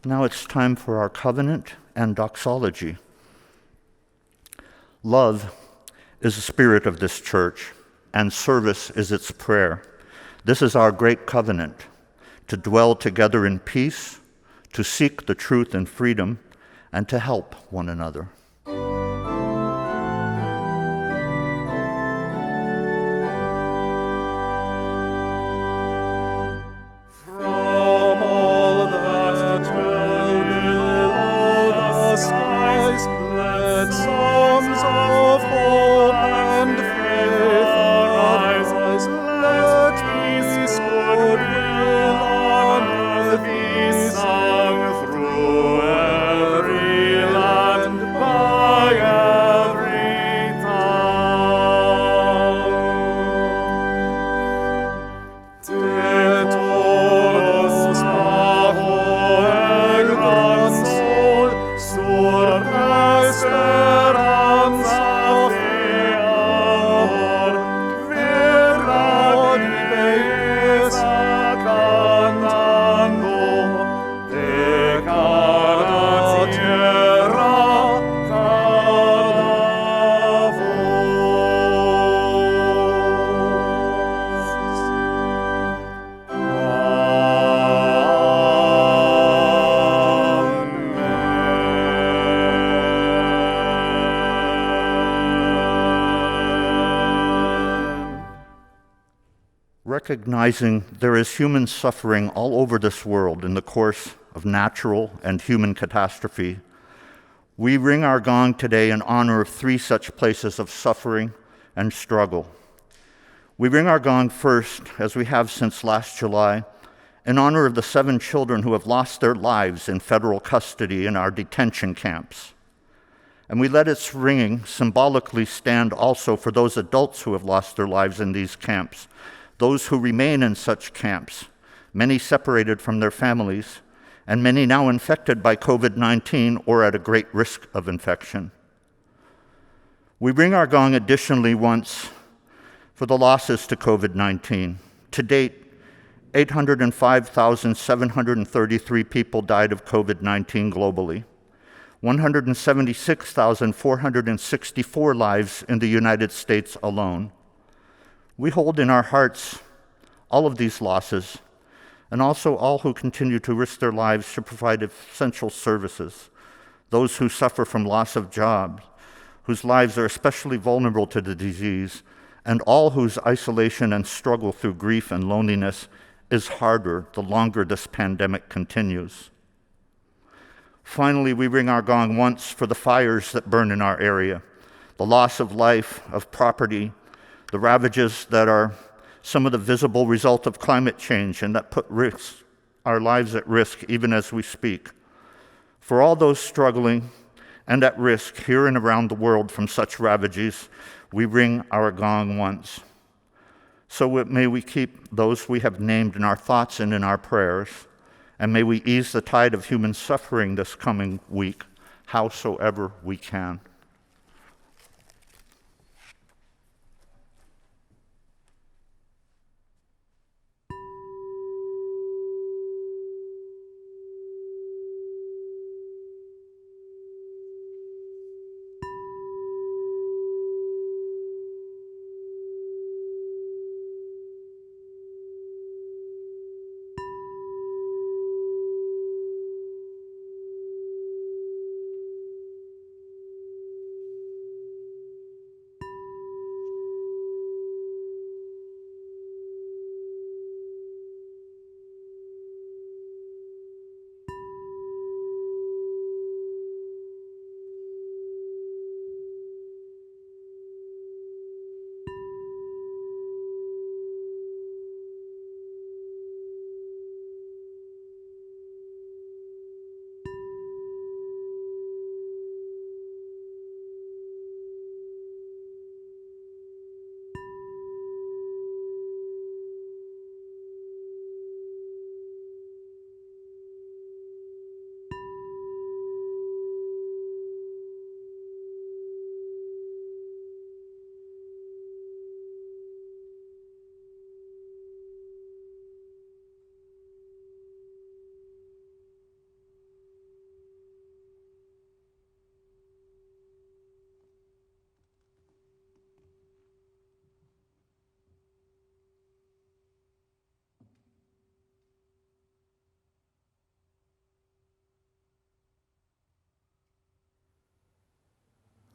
Now it's time for our covenant and doxology. Love is the spirit of this church, and service is its prayer. This is our great covenant, to dwell together in peace, to seek the truth and freedom, and to help one another. Recognizing there is human suffering all over this world in the course of natural and human catastrophe, we ring our gong today in honor of 3 such places of suffering and struggle. We ring our gong first, as we have since last July, in honor of the 7 children who have lost their lives in federal custody in our detention camps. And we let its ringing symbolically stand also for those adults who have lost their lives in these camps, those who remain in such camps, many separated from their families, and many now infected by COVID-19 or at a great risk of infection. We ring our gong additionally once for the losses to COVID-19. To date, 805,733 people died of COVID-19 globally, 176,464 lives in the United States alone. We hold in our hearts all of these losses, and also all who continue to risk their lives to provide essential services, those who suffer from loss of jobs, whose lives are especially vulnerable to the disease, and all whose isolation and struggle through grief and loneliness is harder the longer this pandemic continues. Finally, we ring our gong once for the fires that burn in our area, the loss of life, of property, the ravages that are some of the visible result of climate change and that put our lives at risk even as we speak. For all those struggling and at risk here and around the world from such ravages, we ring our gong once. So may we keep those we have named in our thoughts and in our prayers, and may we ease the tide of human suffering this coming week, howsoever we can.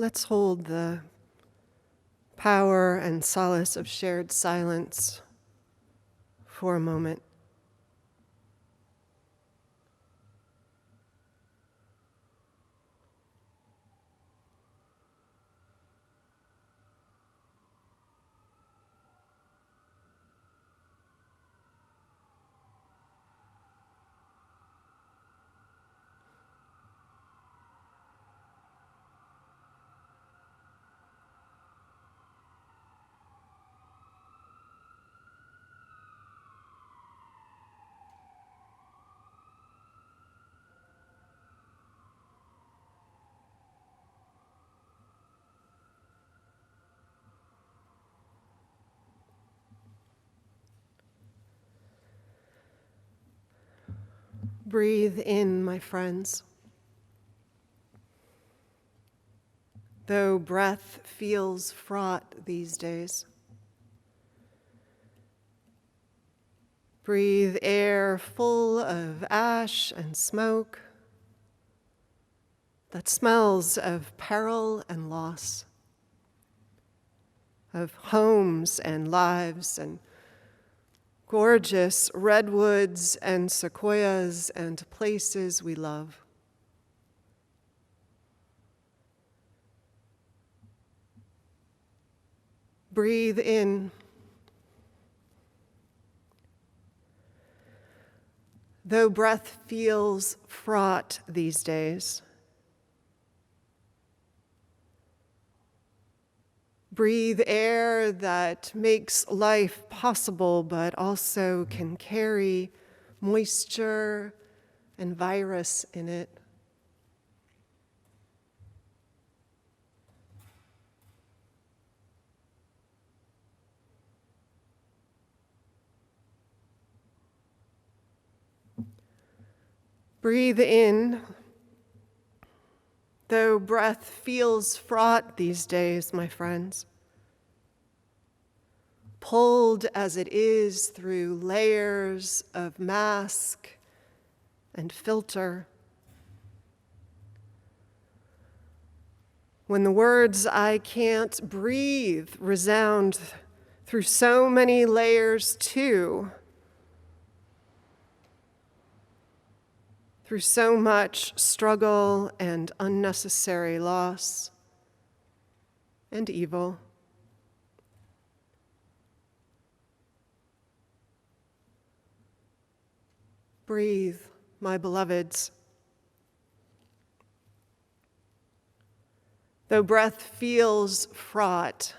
Let's hold the power and solace of shared silence for a moment. Breathe in, my friends. Though breath feels fraught these days, breathe air full of ash and smoke that smells of peril and loss, of homes and lives and gorgeous redwoods and sequoias and places we love. Breathe in. Though breath feels fraught these days, breathe air that makes life possible, but also can carry moisture and virus in it. Breathe in. Though breath feels fraught these days, my friends, pulled as it is through layers of mask and filter, when the words "I can't breathe" resound through so many layers too, through so much struggle and unnecessary loss and evil. Breathe, my beloveds. Though breath feels fraught,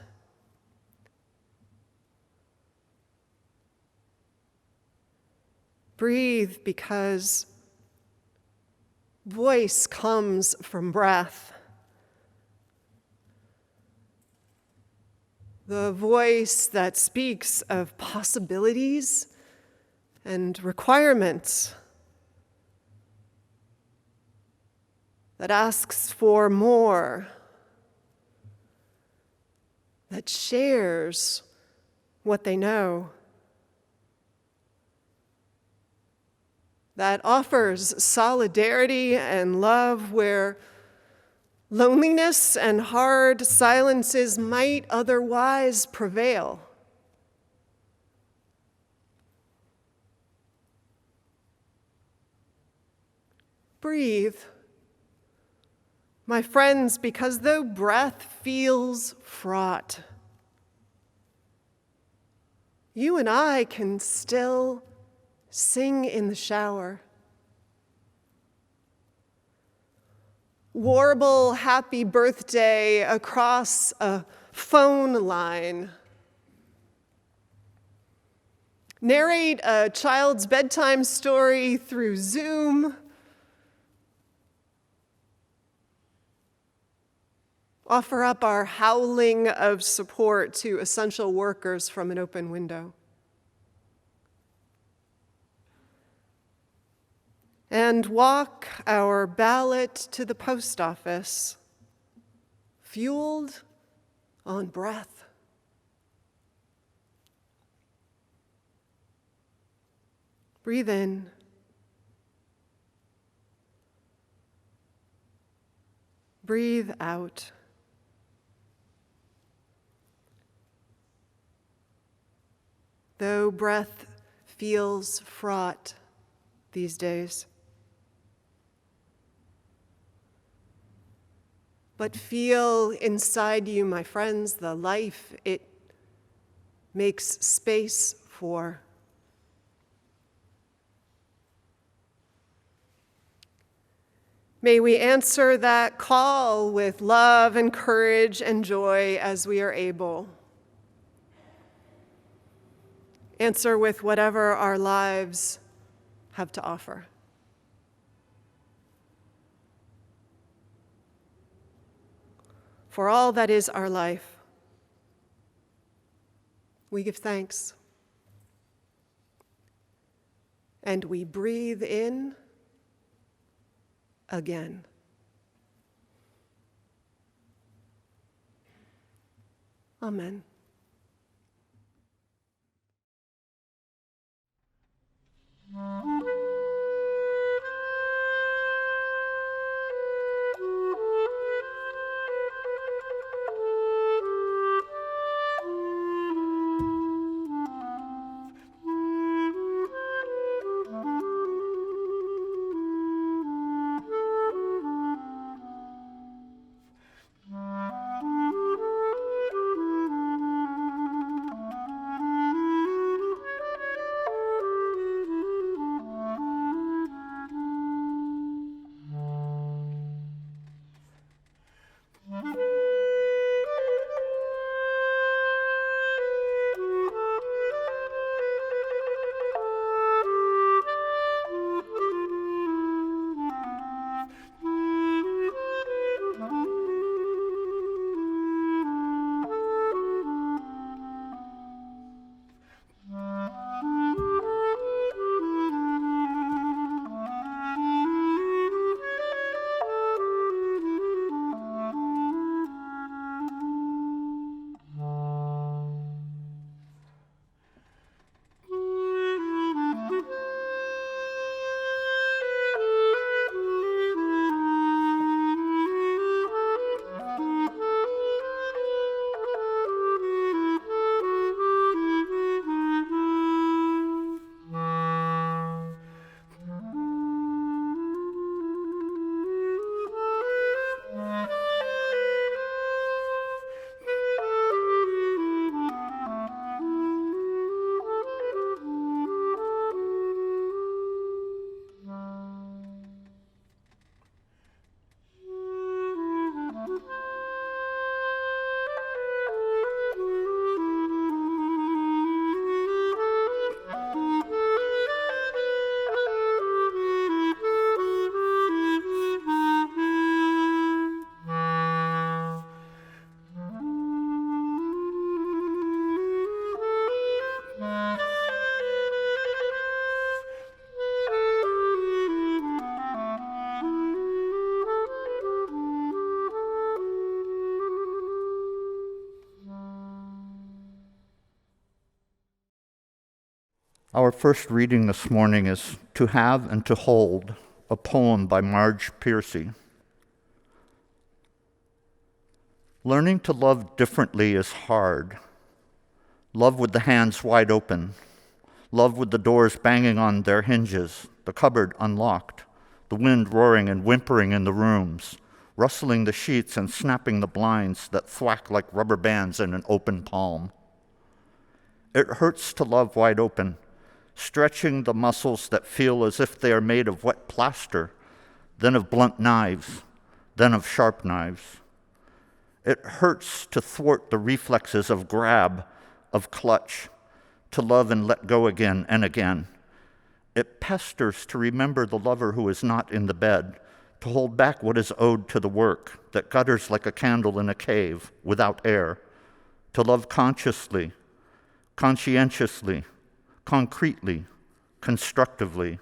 breathe because voice comes from breath. The voice that speaks of possibilities and requirements, that asks for more, that shares what they know, that offers solidarity and love where loneliness and hard silences might otherwise prevail. Breathe, my friends, because though breath feels fraught, you and I can still sing in the shower. Warble happy birthday across a phone line. Narrate a child's bedtime story through Zoom. Offer up our howling of support to essential workers from an open window. And walk our ballot to the post office, fueled on breath. Breathe in. Breathe out. though breath feels fraught these days. But feel inside you, my friends, the life it makes space for. May we answer that call with love and courage and joy as we are able. Answer with whatever our lives have to offer. For all that is our life, we give thanks. And we breathe in again. Amen. Our first reading this morning is To Have and to Hold, a poem by Marge Piercy. Learning to love differently is hard. Love with the hands wide open. Love with the doors banging on their hinges, the cupboard unlocked, the wind roaring and whimpering in the rooms, rustling the sheets and snapping the blinds that thwack like rubber bands in an open palm. It hurts to love wide open, stretching the muscles that feel as if they are made of wet plaster, then of blunt knives, then of sharp knives. It hurts to thwart the reflexes of grab, of clutch, to love and let go again and again. It pesters to remember the lover who is not in the bed, to hold back what is owed to the work that gutters like a candle in a cave without air, to love consciously, conscientiously, concretely, constructively.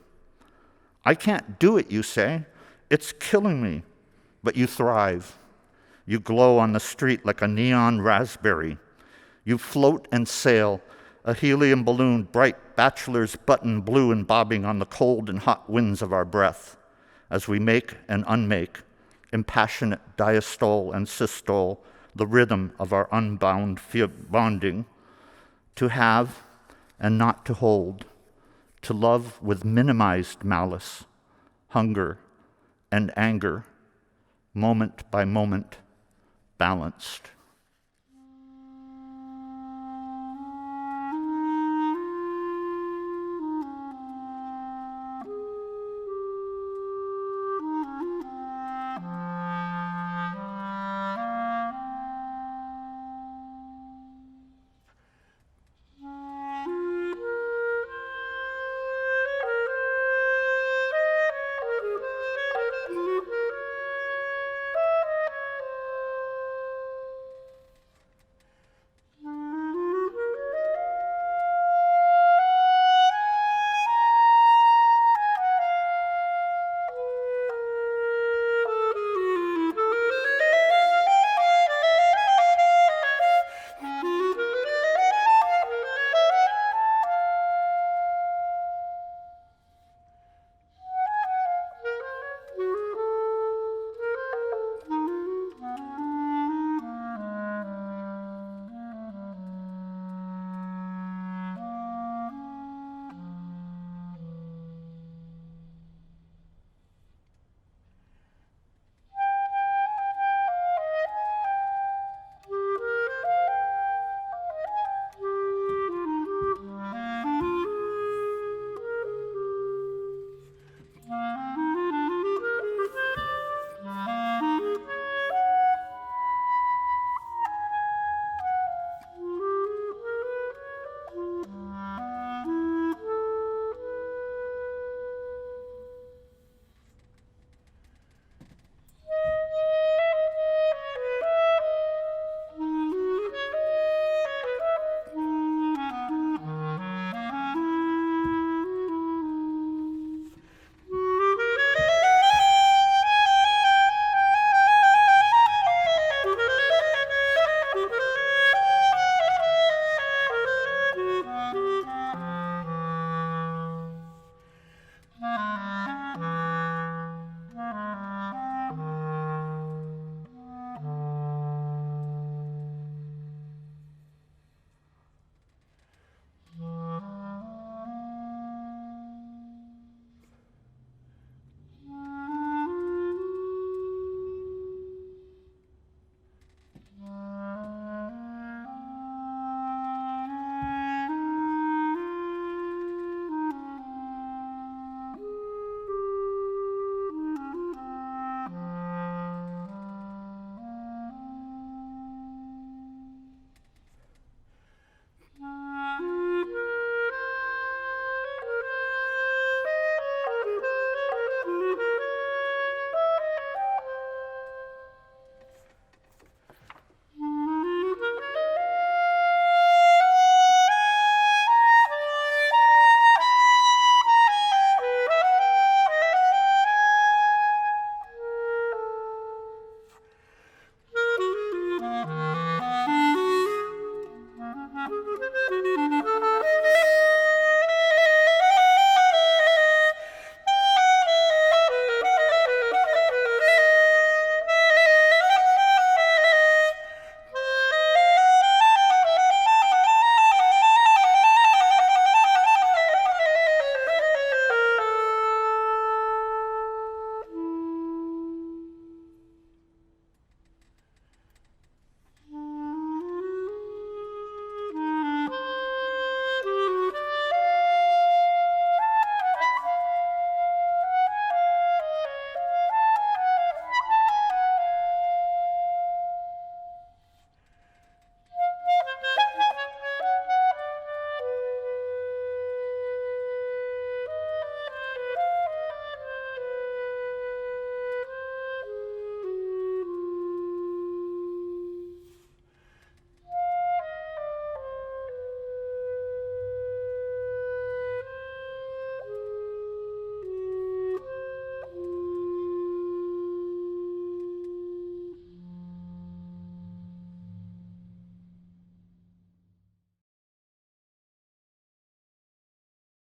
I can't do it, you say. It's killing me. But you thrive. You glow on the street like a neon raspberry. You float and sail, a helium balloon, bright bachelor's button blue and bobbing on the cold and hot winds of our breath, as we make and unmake, impassionate diastole and systole, the rhythm of our unbound bonding. To have and not to hold, to love with minimized malice, hunger, and anger, moment by moment, balanced.